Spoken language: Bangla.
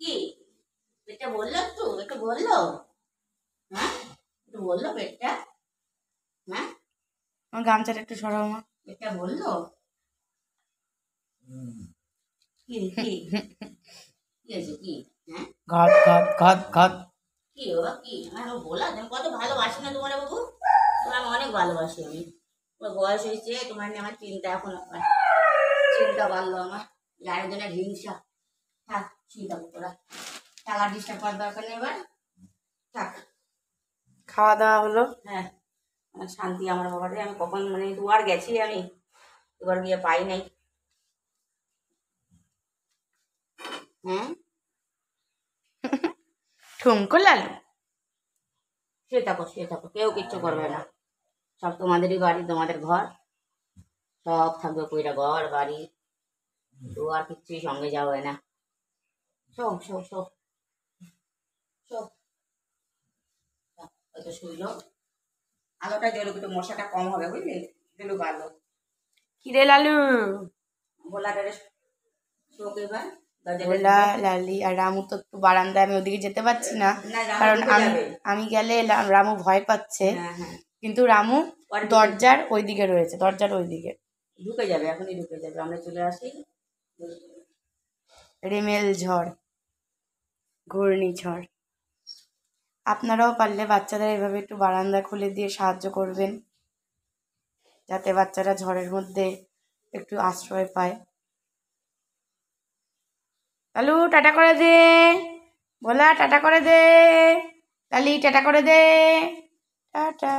কি পেটটা বললো, একটু বললো? হ্যাঁ, একটু বললো পেটটা? হ্যাঁ, আমার গামছাটা একটু সরাও মা। পেটটা বললো? কি কি কি আছে কি? হ্যাঁ, ঘট ঘট ঘট ঘট। কি বাবা কি? আমার বলা তুমি কত ভালোবাসি না তোমার বাবু, তোমার অনেক ভালোবাসি আমি। তোমার বয়স হয়েছে, তোমার নিয়ে আমার চিন্তা এখন চিন্তা বাড়লো আমার, আরেকজনের হিংসা। থাক, চিন্তা তোরা টাকা ডিস্টার্ব করার দরকার নেই এবার, থাক। খাওয়া দাওয়া হলো? হ্যাঁ, আমার শান্তি আমার বাবারে। আমি কখন মানে দুবার গেছি, আমি দুবার গিয়ে পাই নাই। হ্যাঁ, ঠুমকো লালু। শুয়ে থাকো শুয়ে থাকো, কেউ কিচ্ছু করবে না। সব তোমাদেরই বাড়ি, তোমাদের ঘর, সব থাকবে কইরা, ঘর বাড়ি দুয়ার কিচ্ছুই সঙ্গে যাবে না। সব সব সব সব হয়তো শুইলো, আলোটা জ্বলুক, একটু মশাটা কম হবে বুঝলি, জ্বলুক আলো। কিরে লালু? ভোলাটারে শোক এবার, ভোলা লালি আর রামু তো একটু বারান্দায়, আমি ওদিকে যেতে পারছি না কারণ আমি গেলে রামু ভয় পাচ্ছে। হ্যাঁ হ্যাঁ, কিন্তু রামু দরজার ওইদিকে রয়েছে, দরজার ওইদিকে ঢুকে যাবে, এখনই ঢুকে যাবে, আমরা চলে আসি। রেমেল ঝড়, ঘূর্ণিঝড়। আপনারাও পারলে বাচ্চাদের এভাবে একটু বারান্দা খুলে দিয়ে সাহায্য করবেন, যাতে বাচ্চারা ঝড়ের মধ্যে একটু আশ্রয় পায়। লালু টাটা করে দে, ভোলা টাটা করে দে, লালি টাটা করে দে, টাটা।